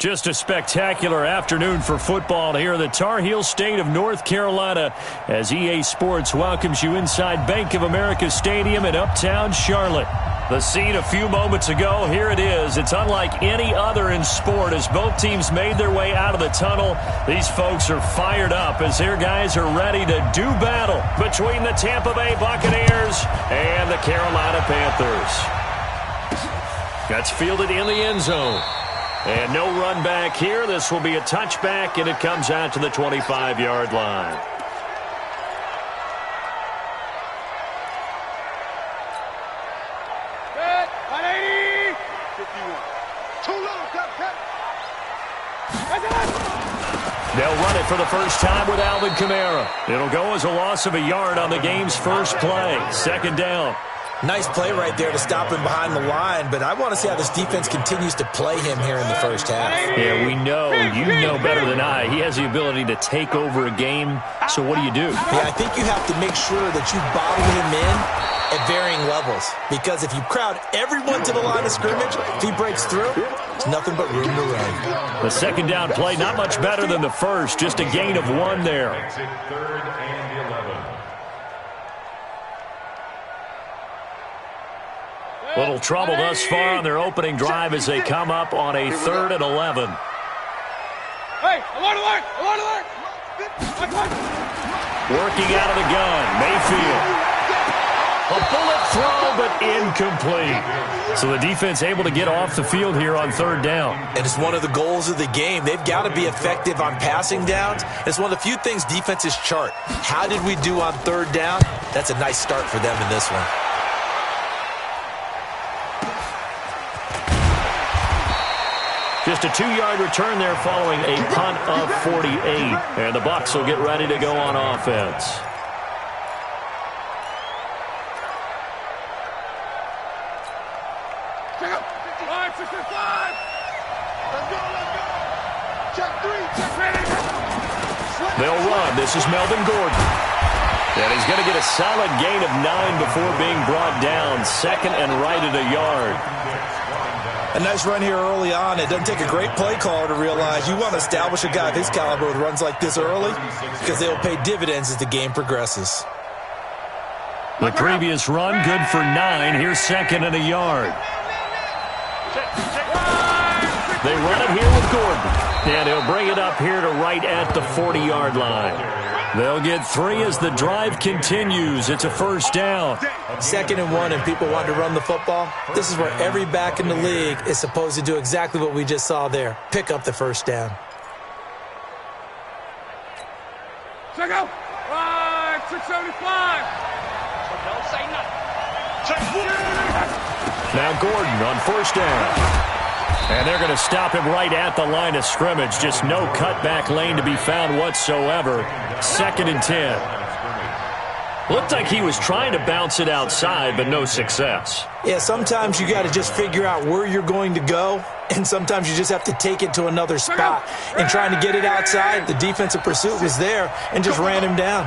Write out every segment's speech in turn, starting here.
Just a spectacular afternoon for football here in the Tar Heel state of North Carolina as EA Sports welcomes you inside Bank of America Stadium in Uptown Charlotte. The scene a few moments ago, here it is. It's unlike any other in sport as both teams made their way out of the tunnel. These folks are fired up as their guys are ready to do battle between the Tampa Bay Buccaneers and the Carolina Panthers. That's fielded in the end zone. And no run back here. This will be a touchback, and it comes out to the 25-yard line. Good. 180. 51. Too low. Cut. They'll run it for the first time with Alvin Kamara. It'll go as a loss of a yard on the game's first play. Second down. Nice play right there to stop him behind the line, but I want to see how this defense continues to play him here in the first half. Yeah, we know, you know better than I, he has the ability to take over a game, so what do you do? Yeah, I think you have to make sure that you bottle him in at varying levels, because if you crowd everyone to the line of scrimmage, if he breaks through, there's nothing but room to run. The second down play, not much better than the first, just a gain of 1 there. Little trouble thus far on their opening drive as they come up on a 3rd and 11. Hey, alert! Working out of the gun, Mayfield. A bullet throw, but incomplete. So the defense able to get off the field here on 3rd down. And it's one of the goals of the game. They've got to be effective on passing downs. It's one of the few things defenses chart. How did we do on 3rd down? That's a nice start for them in this one. Just a 2-yard return there following a punt of 48. And the Bucs will get ready to go on offense. Check out. 565. Let's go. Check 3. Check ready. They'll run. This is Melvin Gordon. And he's going to get a solid gain of 9 before being brought down. Second and right at a yard. A nice run here early on. It doesn't take a great play caller to realize you want to establish a guy of his caliber with runs like this early because they will pay dividends as the game progresses. The previous run, good for 9. Here's 2nd and a yard. They run it here with Gordon. And he'll bring it up here to right at the 40-yard line. They'll get 3 as the drive continues. It's a 1st down. 2nd and 1, and people want to run the football. This is where every back in the league is supposed to do exactly what we just saw there. Pick up the 1st down. Check out. 675. Don't say nothing. Now Gordon on 1st down. And they're going to stop him right at the line of scrimmage. Just no cutback lane to be found whatsoever. 2nd and 10. Looked like he was trying to bounce it outside, but no success. Yeah, sometimes you got to just figure out where you're going to go, and sometimes you just have to take it to another spot. And trying to get it outside, the defensive pursuit was there and just ran him down.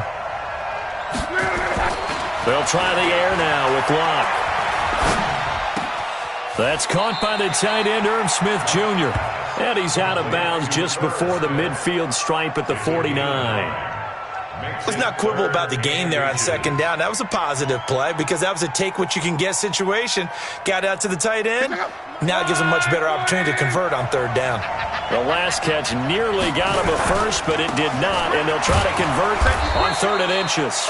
They'll try the air now with Locke. That's caught by the tight end, Irv Smith Jr. And he's out of bounds just before the midfield stripe at the 49. Let's not quibble about the gain there on 2nd down. That was a positive play because that was a take-what-you-can-get situation. Got out to the tight end. Now it gives him much better opportunity to convert on 3rd down. The last catch nearly got him a first, but it did not, and they'll try to convert on 3rd and inches.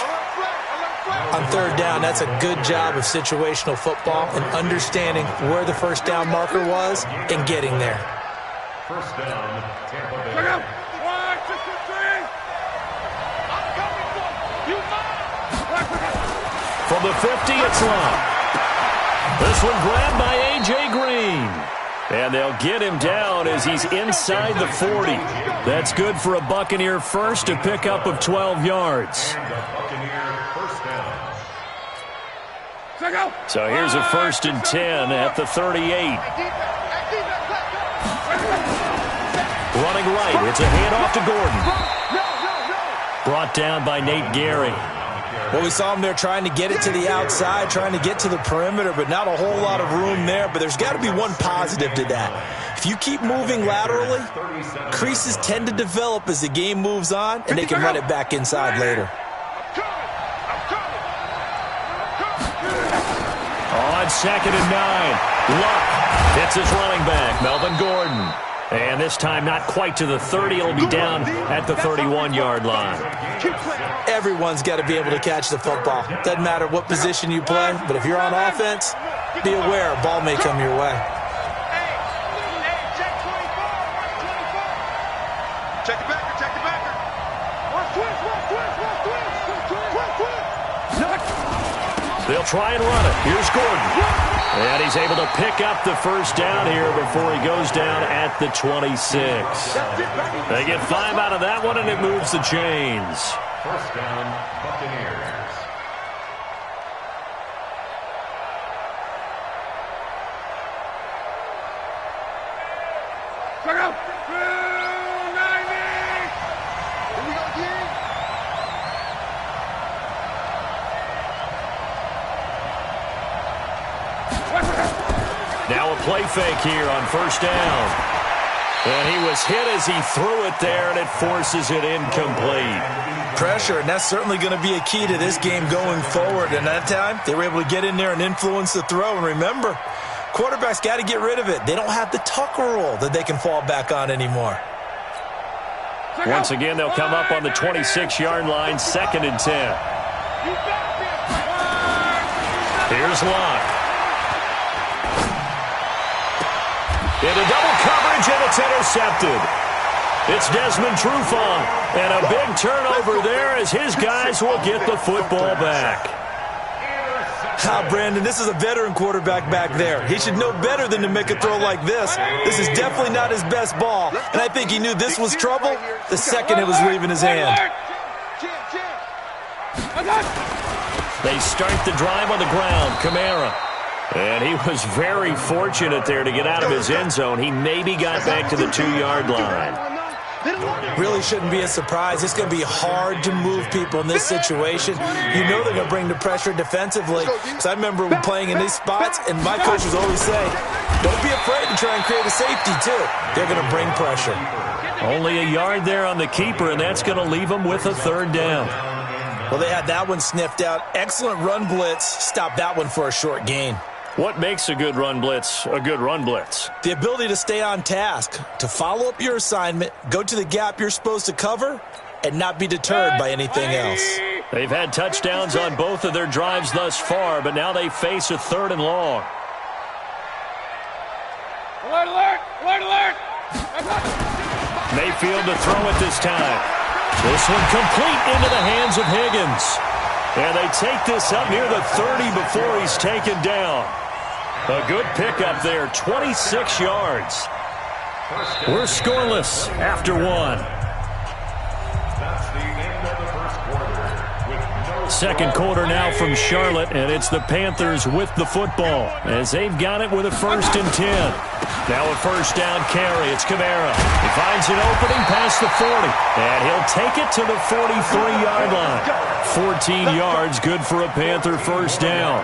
On 3rd down, that's a good job of situational football and understanding where the 1st down marker was and getting there. 1st down, Tampa Bay. Check out. 163. I'm coming for you. From the 50, it's Locke. This one grabbed by A.J. Green. And they'll get him down as he's inside the 40. That's good for a Buccaneer first, a pickup of 12 yards. So here's a 1st and 10 at the 38. Running right, it's a handoff to Gordon. Brought down by Nate Gary. Well, we saw him there trying to get it to the outside, trying to get to the perimeter, but not a whole lot of room there. But there's got to be one positive to that. If you keep moving laterally, creases tend to develop as the game moves on, and they can run it back inside later. On 2nd and 9, Luck hits his running back, Melvin Gordon. And this time not quite to the 30. It'll be down at the 31-yard line. Everyone's got to be able to catch the football. Doesn't matter what position you play, but if you're on offense, be aware a ball may come your way. Check the backer, check the backer. They'll try and run it. Here's Gordon. And he's able to pick up the first down here before he goes down at the 26. They get 5 out of that one, and it moves the chains. First down, Buccaneers. Check out. 90. Here we go again. Now a play fake here on first down. And he was hit as he threw it there, and it forces it incomplete. Pressure, and that's certainly going to be a key to this game going forward. And that time, they were able to get in there and influence the throw. And remember, quarterbacks got to get rid of it. They don't have the Tucker rule that they can fall back on anymore. Once again, they'll come up on the 26-yard line, 2nd and 10. Here's Locke. Into double coverage, and it's intercepted. It's Desmond Trufant, and a big turnover there as his guys will get the football back. Brandon, this is a veteran quarterback back there. He should know better than to make a throw like this. This is definitely not his best ball, and I think he knew this was trouble the second it was leaving his hand. They start the drive on the ground. Kamara. And he was very fortunate there to get out of his end zone. He maybe got back to the 2-yard line. Really shouldn't be a surprise. It's going to be hard to move people in this situation. You know they're going to bring the pressure defensively. Because I remember playing in these spots, and my coaches always say, don't be afraid to try and create a safety, too. They're going to bring pressure. Only a yard there on the keeper, and that's going to leave them with a 3rd down. Well, they had that one sniffed out. Excellent run blitz. Stopped that one for a short gain. What makes a good run blitz a good run blitz? The ability to stay on task, to follow up your assignment, go to the gap you're supposed to cover, and not be deterred by anything else. They've had touchdowns on both of their drives thus far, but now they face a 3rd and long. Alert, alert, alert, alert. Mayfield to throw it this time. This one complete into the hands of Higgins. And they take this up near the 30 before he's taken down. A good pickup there, 26 yards. We're scoreless after 1. That's the end of the first quarter. With no Second quarter now from Charlotte, and it's the Panthers with the football as they've got it with a 1st and 10. Now a first down carry. It's Kamara. He finds an opening past the 40, and he'll take it to the 43-yard line. 14 yards, good for a Panther first down.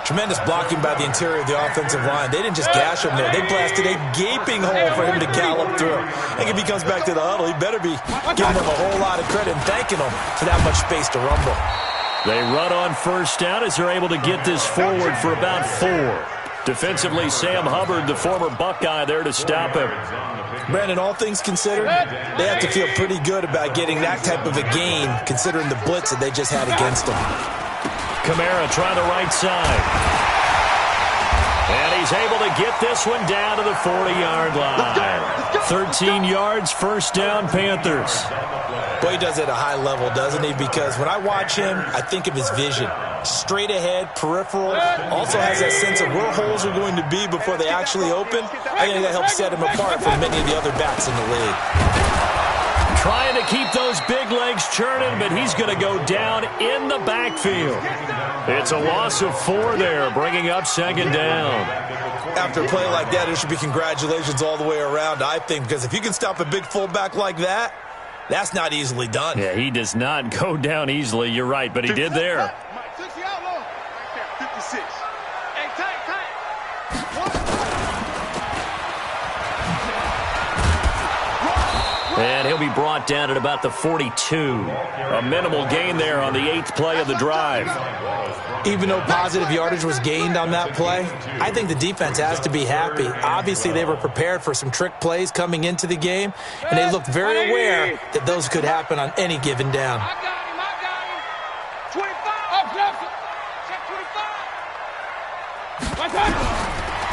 Tremendous blocking by the interior of the offensive line. They didn't just gash him there. They blasted a gaping hole for him to gallop through. I think if he comes back to the huddle, he better be giving them a whole lot of credit and thanking them for that much space to rumble. They run on first down as they're able to get this forward for about 4. Defensively, Sam Hubbard, the former Buckeye, there to stop him. Brandon, all things considered, they have to feel pretty good about getting that type of a gain, considering the blitz that they just had against them. Kamara trying the right side. And he's able to get this one down to the 40-yard line. 13 yards, first down, Panthers. Boy, he does it at a high level, doesn't he? Because when I watch him, I think of his vision. Straight ahead, peripheral, also has that sense of where holes are going to be before they actually open. I think that helps set him apart from many of the other backs in the league. Trying to keep those big legs churning, but he's going to go down in the backfield. It's a loss of 4 there, bringing up second down. After a play like that, there should be congratulations all the way around, I think, because if you can stop a big fullback like that, that's not easily done. Yeah, he does not go down easily. You're right, but he did there. 56. Hey, tight. be brought down at about the 42. A minimal gain there on the 8th play of the drive. Even though positive yardage was gained on that play, I think the defense has to be happy. Obviously, they were prepared for some trick plays coming into the game, and they looked very aware that those could happen on any given down. I got him. 25. Up, left. Check 25.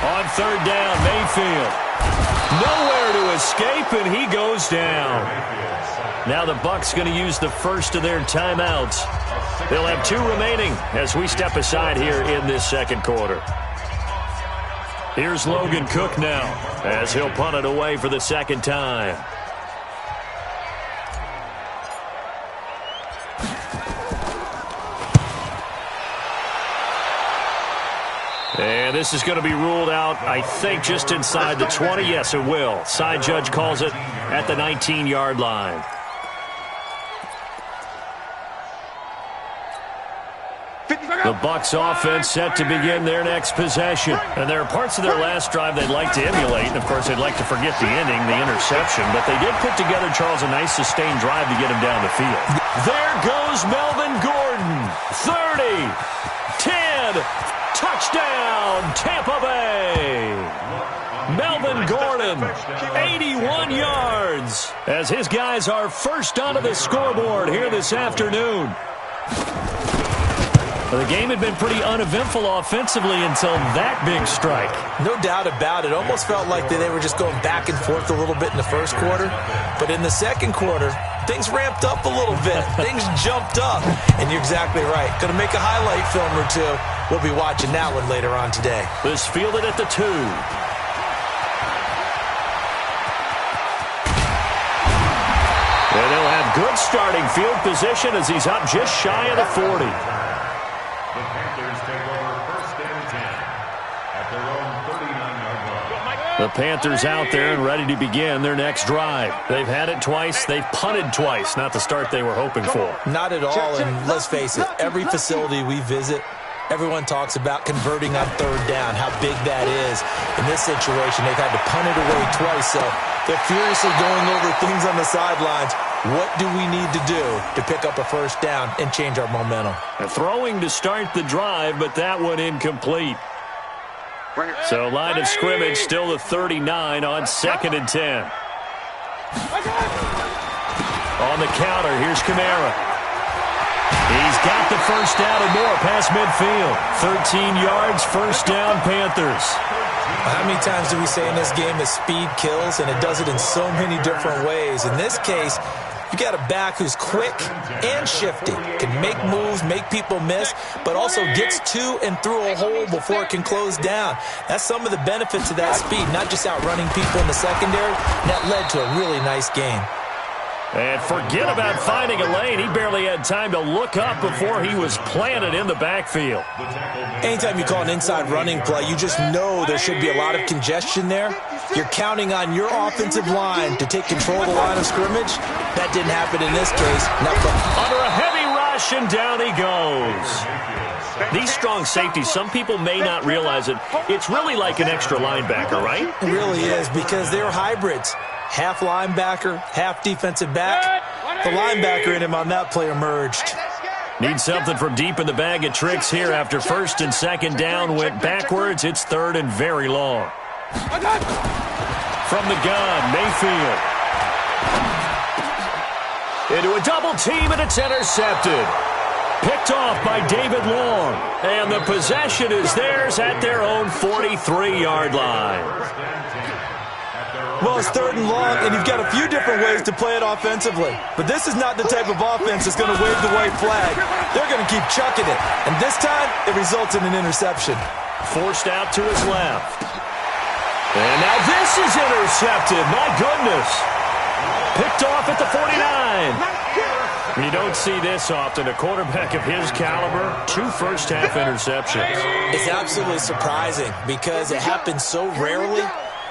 On 3rd down, Mayfield. Nowhere to escape, and he goes down. Now the Bucs going to use the first of their timeouts. They'll have 2 remaining as we step aside here in this second quarter. Here's Logan Cook now as he'll punt it away for the second time. And this is going to be ruled out, I think, just inside the 20. Yes, it will. Side judge calls it at the 19-yard line. The Bucs offense set to begin their next possession. And there are parts of their last drive they'd like to emulate. And, of course, they'd like to forget the ending, the interception. But they did put together, Charles, a nice sustained drive to get him down the field. There goes Melvin Gordon. 30, 10, touchdown, Tampa Bay. Melvin Gordon, 81 yards, as his guys are first onto the scoreboard here this afternoon. The game had been pretty uneventful offensively until that big strike. No doubt about it. Almost felt like they were just going back and forth a little bit in the first quarter. But in the second quarter, things ramped up a little bit. Things jumped up. And you're exactly right. Going to make a highlight film or two. We'll be watching that one later on today. This fielded at the 2. And they'll have good starting field position as he's up just shy of the 40. The Panthers take over 1st and 10 at their own 39-yard line. The Panthers out there and ready to begin their next drive. They've had it twice. They've punted twice. Not the start they were hoping for. Not at all, and let's face it, every facility we visit, everyone talks about converting on 3rd down, how big that is. In this situation, they've had to punt it away twice, so they're furiously going over things on the sidelines. What do we need to do to pick up a 1st down and change our momentum? Throwing to start the drive, but that one incomplete. So line of scrimmage still the 39 on 2nd and 10. On the counter, here's Kamara. He's got the first down and more past midfield. 13 yards, 1st down, Panthers. How many times do we say in this game that speed kills, and it does it in so many different ways? In this case, you got a back who's quick and shifty, can make moves, make people miss, but also gets to and through a hole before it can close down. That's some of the benefits of that speed, not just outrunning people in the secondary. And that led to a really nice game. And forget about finding a lane. He barely had time to look up before he was planted in the backfield. Anytime you call an inside running play, you just know there should be a lot of congestion there. You're counting on your offensive line to take control of the line of scrimmage. That didn't happen in this case. Under a heavy rush, and down he goes. These strong safeties, some people may not realize it. It's really like an extra linebacker, right? It really is, because they're hybrids. Half linebacker, half defensive back. The linebacker in him on that play emerged. Need something from deep in the bag of tricks here after 1st and 2nd down went backwards. It's 3rd and very long. From the gun, Mayfield. Into a double team, and it's intercepted. Picked off by David Long. And the possession is theirs at their own 43-yard line. Well, it's 3rd and long, and you've got a few different ways to play it offensively. But this is not the type of offense that's going to wave the white flag. They're going to keep chucking it. And this time, it results in an interception. Forced out to his left. And now this is intercepted. My goodness. Picked off at the 49. You don't see this often. A quarterback of his caliber, 2 first-half interceptions. It's absolutely surprising because it happens so rarely.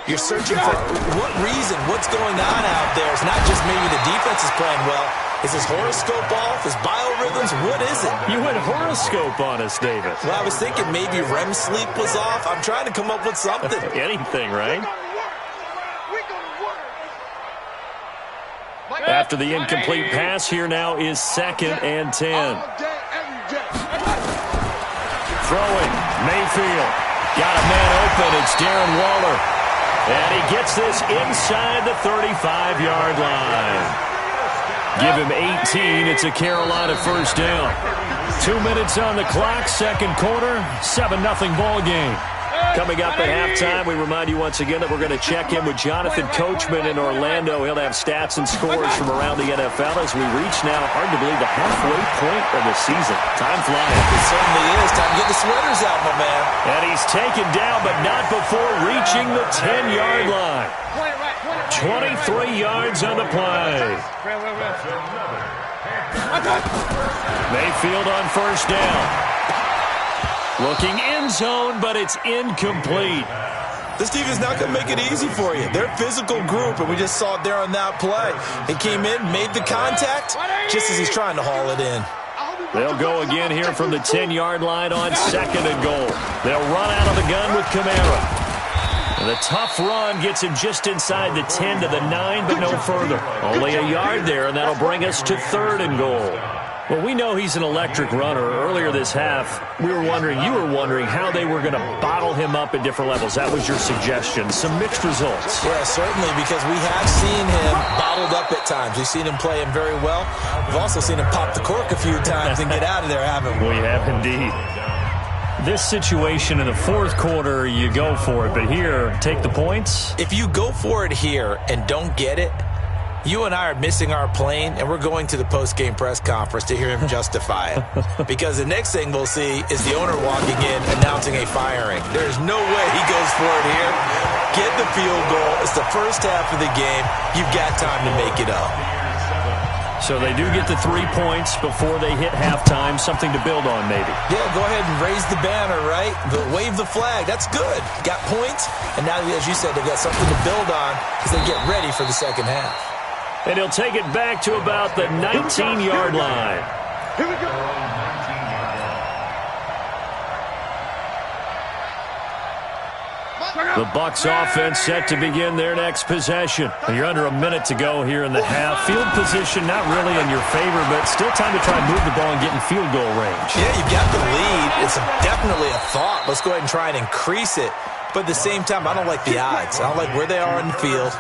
You're searching for what reason, what's going on out there. It's not just maybe the defense is playing well. Is his horoscope off? His biorhythms? What is it? You went horoscope on us, David. Well, I was thinking maybe REM sleep was off. I'm trying to come up with something. Anything, right? After the incomplete pass, here now is 2nd and 10. Throwing, Mayfield. Got a man open. It's Darren Waller. And he gets this inside the 35-yard line. Give him 18. It's a Carolina first down. 2 minutes on the clock, second quarter, 7-0 ball game. Coming up at halftime, we remind you once again that we're going to check in with Jonathan Coachman in Orlando. He'll have stats and scores from around the NFL as we reach now, hard to believe, the halfway point of the season. Time flying. It certainly is. Time to get the sweaters out, my man. And he's taken down, but not before reaching the 10-yard line. 23 yards on the play. Mayfield on first down. Looking end zone, but it's incomplete. This defense not going to make it easy for you. They're a physical group, and we just saw it there on that play. He came in, made the contact, just as he's trying to haul it in. They'll go again here from the 10-yard line on 2nd and goal. They'll run out of the gun with Kamara. And the tough run gets him just inside the 10 to the 9, but no further. Only a yard there, and that'll bring us to 3rd and goal. Well, we know he's an electric runner. Earlier this half, you were wondering how they were going to bottle him up at different levels. That was your suggestion. Some mixed results. Yeah, certainly, because we have seen him bottled up at times. We've seen him play him very well. We've also seen him pop the cork a few times and get out of there, haven't we? We have indeed. This situation in the fourth quarter, you go for it. But here, take the points. If you go for it here and don't get it, you and I are missing our plane, and we're going to the post-game press conference to hear him justify it. Because the next thing we'll see is the owner walking in, announcing a firing. There's no way he goes for it here. Get the field goal. It's the first half of the game. You've got time to make it up. So they do get the 3 points before they hit halftime. Something to build on, maybe. Yeah, go ahead and raise the banner, right? Wave the flag. That's good. Got points, and now, as you said, they've got something to build on as they get ready for the second half. And he'll take it back to about the 19-yard line. Here we go. The Bucs offense set to begin their next possession. You're under a minute to go here in the half. Field position not really in your favor, but still time to try and move the ball and get in field goal range. Yeah, you've got the lead. It's definitely a thought. Let's go ahead and try and increase it. But at the same time, I don't like the odds. I don't like where they are in the field.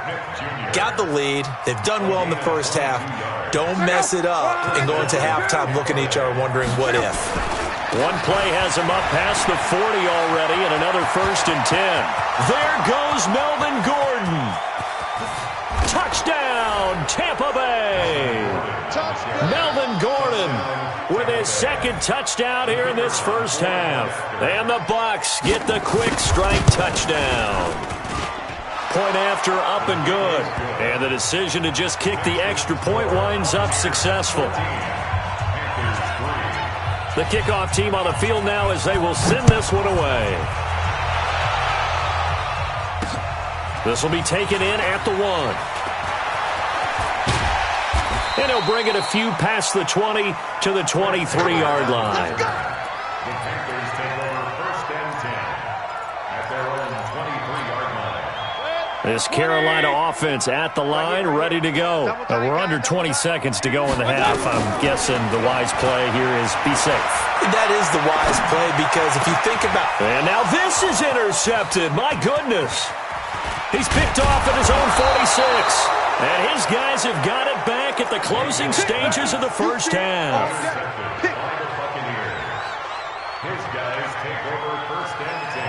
Got the lead. They've done well in the first half. Don't mess it up and go into halftime looking at each other wondering what if. One play has him up past the 40 already, and another 1st and 10. There goes Melvin Gordon. Touchdown, Tampa Bay. Melvin Gordon with his 2nd touchdown here in this first half. And the Bucs get the quick strike touchdown. Point after, up and good. And the decision to just kick the extra point winds up successful. The kickoff team on the field now as they will send this one away. This will be taken in at the 1. And he'll bring it a few past the 20 to the 23-yard line. The Panthers take over 1st and 10 at their own 23-yard line. This Carolina offense at the line, ready to go. We're under 20 seconds to go in the half. I'm guessing the wise play here is be safe. That is the wise play because if you think about it. And now this is intercepted. My goodness. He's picked off at his own 46. And his guys have got it back at the closing stages of the first half. His guys take over 1st and 10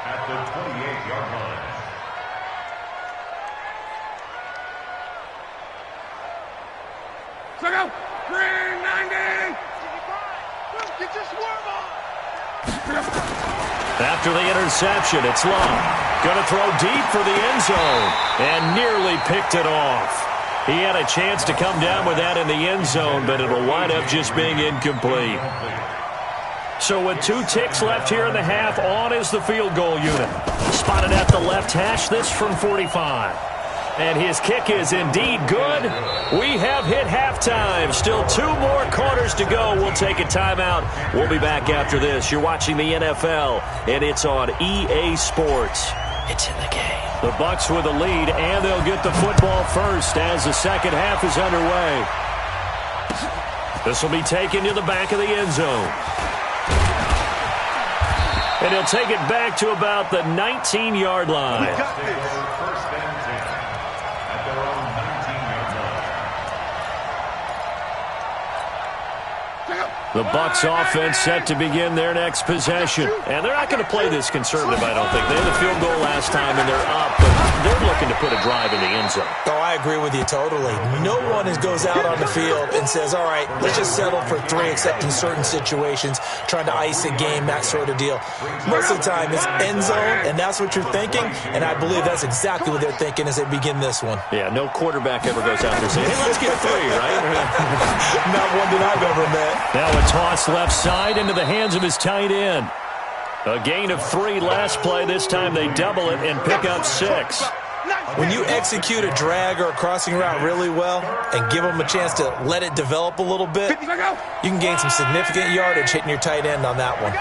at the 28-yard line. Check out! 390! Get your swerve on! After the interception, it's long. Going to throw deep for the end zone. And nearly picked it off. He had a chance to come down with that in the end zone, but it'll wind up just being incomplete. So with 2 ticks left here in the half, on is the field goal unit. Spotted at the left hash, this from 45. And his kick is indeed good. We have hit halftime. Still 2 more quarters to go. We'll take a timeout. We'll be back after this. You're watching the NFL, and it's on EA Sports. it's in the game. The Bucs with a lead, and they'll get the football first as the second half is underway. This will be taken to the back of the end zone. And he'll take it back to about the 19-yard line. The Bucs offense set to begin their next possession. And they're not going to play this conservative, I don't think. They had a field goal last time, and they're up, but they're looking to put a drive in the end zone. Oh, I agree with you totally. No one goes out on the field and says, all right, let's just settle for 3, except in certain situations, trying to ice a game, that sort of deal. Most of the time, it's end zone, and that's what you're thinking, and I believe that's exactly what they're thinking as they begin this one. Yeah, no quarterback ever goes out there saying, hey, let's get 3, right? Not one that I've ever met. Now a toss left side into the hands of his tight end. A gain of 3 last play. This time they double it and pick up 6. When you execute a drag or a crossing route really well and give them a chance to let it develop a little bit, you can gain some significant yardage hitting your tight end on that one.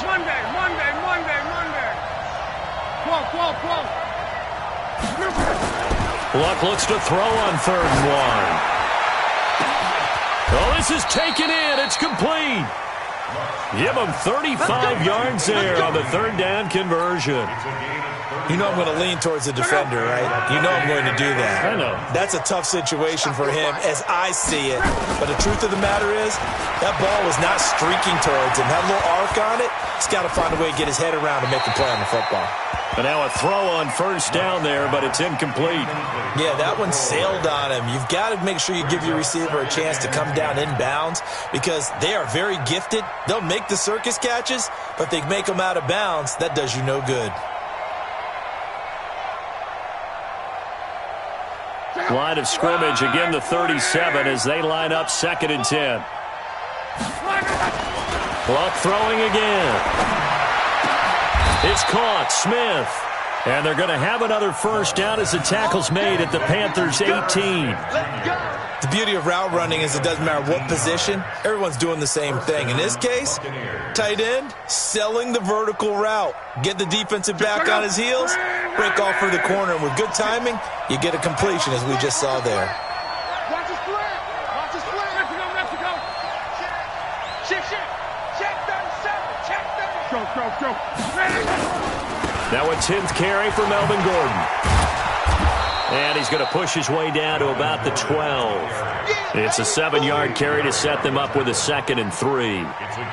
Monday. Luck looks to throw on 3rd and 1. Oh, this is taken in. It's complete. Give him 35 yards there on the 3rd down conversion. You know I'm going to lean towards the defender, right? You know I'm going to do that. I know. That's a tough situation for him as I see it. But the truth of the matter is, that ball was not streaking towards him. That little arc on it, he's got to find a way to get his head around and make a play on the football. But now a throw on 1st down there, but it's incomplete. Yeah, that one sailed on him. You've got to make sure you give your receiver a chance to come down inbounds because they are very gifted. They'll make the circus catches, but if they make them out of bounds, that does you no good. Line of scrimmage, again the 37 as they line up 2nd and 10. Luck throwing again. It's caught, Smith. And they're going to have another 1st down as the tackle's made at the Panthers' 18. The beauty of route running is it doesn't matter what position. Everyone's doing the same thing. In this case, tight end, selling the vertical route. Get the defensive back on his heels, break off for the corner. And with good timing, you get a completion as we just saw there. Watch the split. Mexico. Shift. Check 37. Go. Now a 10th carry for Melvin Gordon. And he's going to push his way down to about the 12. It's a 7-yard carry to set them up with a 2nd and 3.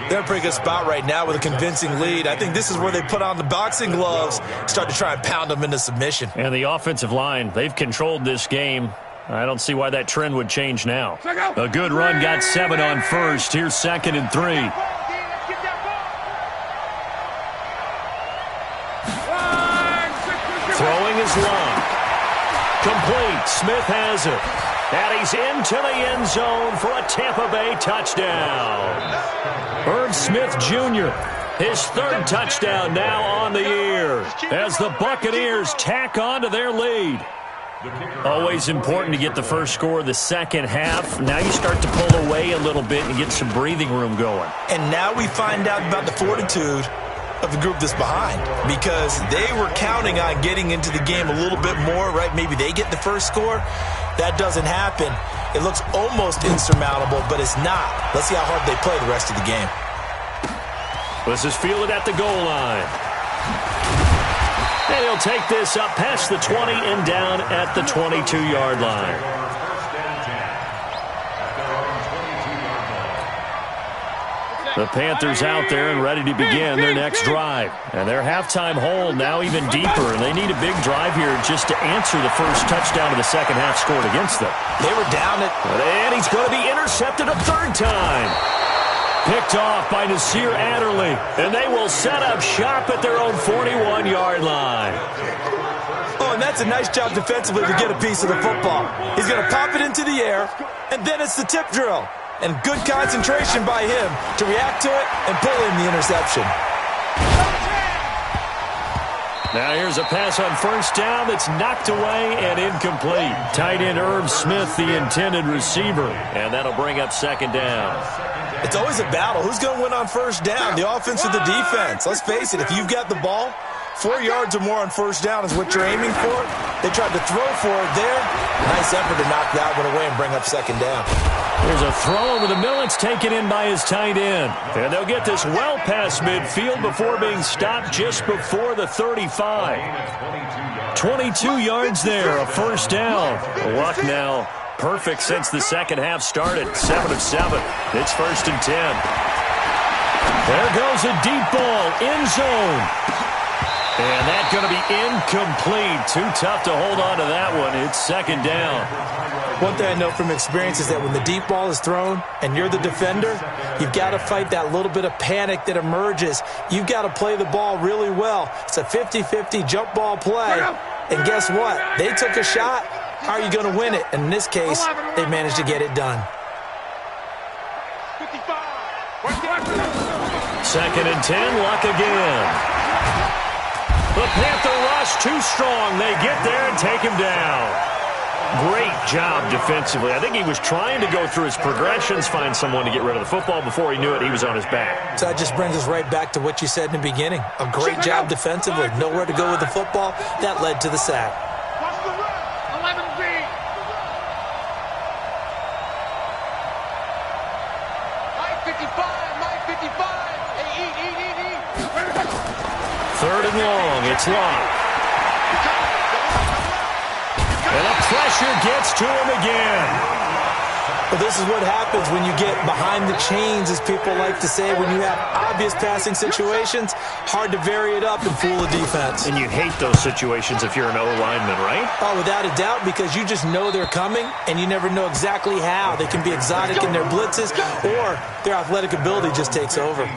They're in a pretty good spot right now with a convincing lead. I think this is where they put on the boxing gloves, start to try and pound them into submission. And the offensive line, they've controlled this game. I don't see why that trend would change now. A good run, got 7 on 1st. Here's 2nd and 3. Throwing is long. Complete. Smith has it. And he's into the end zone for a Tampa Bay touchdown. Irv Smith Jr., his 3rd touchdown now on the year as the Buccaneers tack on to their lead. Always important to get the first score of the second half. Now you start to pull away a little bit and get some breathing room going. And now we find out about the fortitude of the group that's behind because they were counting on getting into the game a little bit more, right? Maybe they get the first score. That doesn't happen. It looks almost insurmountable, but it's not. Let's see how hard they play the rest of the game. This is fielded at the goal line. And he'll take this up past the 20 and down at the 22-yard line. The Panthers out there and ready to begin their next drive. And their halftime hold now even deeper, and they need a big drive here just to answer the first touchdown of the second half scored against them. They were down it. And he's going to be intercepted a 3rd time. Picked off by Nasir Adderley, and they will set up shop at their own 41-yard line. Oh, and that's a nice job defensively to get a piece of the football. He's going to pop it into the air, and then it's the tip drill. And good concentration by him to react to it and pull in the interception. Now here's a pass on 1st down that's knocked away and incomplete. Tight end Irv Smith, the intended receiver. And that'll bring up 2nd down. It's always a battle. Who's going to win on 1st down, the offense or the defense? Let's face it, if you've got the ball, 4 yards or more on first down is what you're aiming for. They tried to throw for it there. Nice effort to knock that one away and bring up second down. There's a throw over the middle. It's taken in by his tight end. And they'll get this well past midfield before being stopped just before the 35. 22 yards there, a first down. Luck now perfect since the second half started. 7 of 7. It's 1st and 10. There goes a deep ball, end zone. And that's going to be incomplete. Too tough to hold on to that one. It's second down. One thing I know from experience is that when the deep ball is thrown and you're the defender, you've got to fight that little bit of panic that emerges. You've got to play the ball really well. It's a 50-50 jump ball play. And guess what? They took a shot. How are you going to win it? And in this case, they managed to get it done. 2nd and 10, Luck again. The Panther rush too strong. They get there and take him down. Great job defensively. I think he was trying to go through his progressions, find someone to get rid of the football. Before he knew it, he was on his back. So that just brings us right back to what you said in the beginning. A great job defensively. Nowhere to go with the football. That led to the sack. Watch the run. 11B. Mike 55. Mike 55. Hey, eat. 3rd and long. It's Locke. And the pressure gets to him again. Well, this is what happens when you get behind the chains, as people like to say. When you have obvious passing situations, hard to vary it up and fool the defense. And you hate those situations if you're an O-lineman, right? Oh, without a doubt, because you just know they're coming, and you never know exactly how. They can be exotic in their blitzes, or their athletic ability just takes over.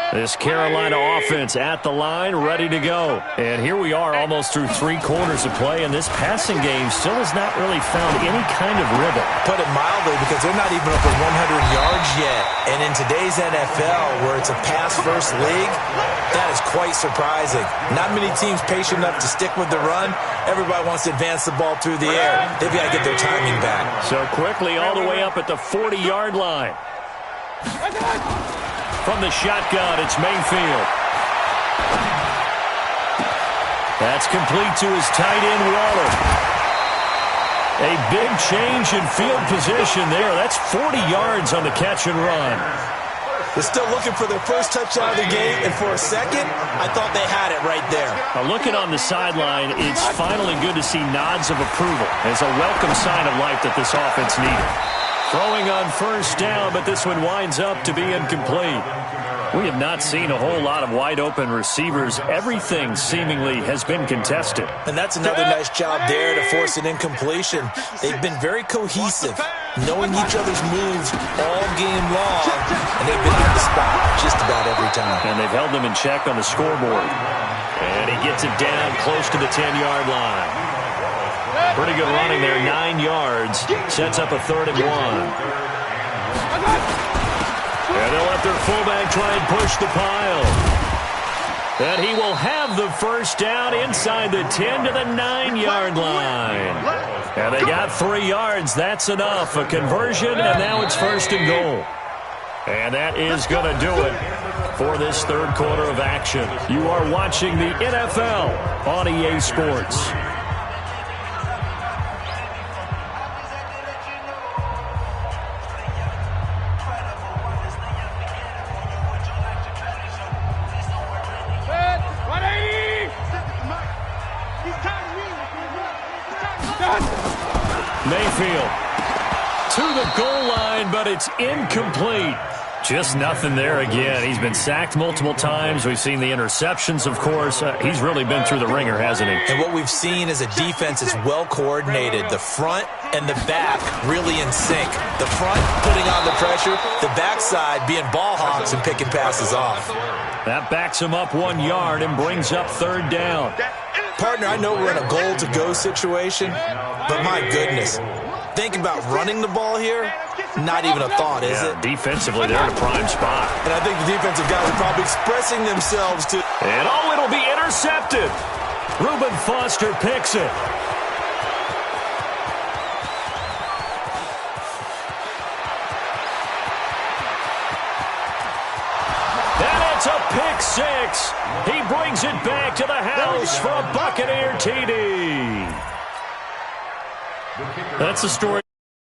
This Carolina offense at the line, ready to go. And here we are almost through 3 quarters of play, and this passing game still has not really found any kind of rhythm. Put it mildly, because they're not even up at 100 yards yet. And in today's NFL, where it's a pass-first league, that is quite surprising. Not many teams patient enough to stick with the run. Everybody wants to advance the ball through the air. They've got to get their timing back. So quickly all the way up at the 40-yard line. From the shotgun, it's Mayfield. That's complete to his tight end, Waller. A big change in field position there. That's 40 yards on the catch and run. They're still looking for their first touchdown of the game, and for a second, I thought they had it right there. Now looking on the sideline, it's finally good to see nods of approval. It's a welcome sign of life that this offense needed. Throwing on first down, but this one winds up to be incomplete. We have not seen a whole lot of wide-open receivers. Everything seemingly has been contested. And that's another nice job there to force an incompletion. They've been very cohesive, knowing each other's moves all game long, and they've been on the spot just about every time. And they've held them in check on the scoreboard. And he gets it down close to the 10-yard line. Pretty good running there, 9 yards. Sets up a 3rd and 1. And they'll let their fullback try and push the pile. And he will have the first down inside the 10 to the 9-yard line. And they got 3 yards. That's enough. A conversion, and now it's 1st and goal. And that is going to do it for this 3rd quarter of action. You are watching the NFL on EA Sports. Mayfield to the goal line, but it's incomplete. Just nothing there again. He's been sacked multiple times. We've seen the interceptions, of course. He's really been through the ringer, hasn't he? And what we've seen is a defense that's well coordinated. The front and the back really in sync. The front putting on the pressure, the backside being ball hawks and picking passes off. That backs him up 1 yard and brings up 3rd down. Partner, I know we're in a goal-to-go situation, but my goodness, think about running the ball here. Not even a thought, is it? Defensively, they're in a prime spot. And I think the defensive guys are probably expressing themselves to... And it'll be intercepted. Reuben Foster picks it. And it's a pick pick six. He brings it back to the house for a Buccaneer TD. That's the story.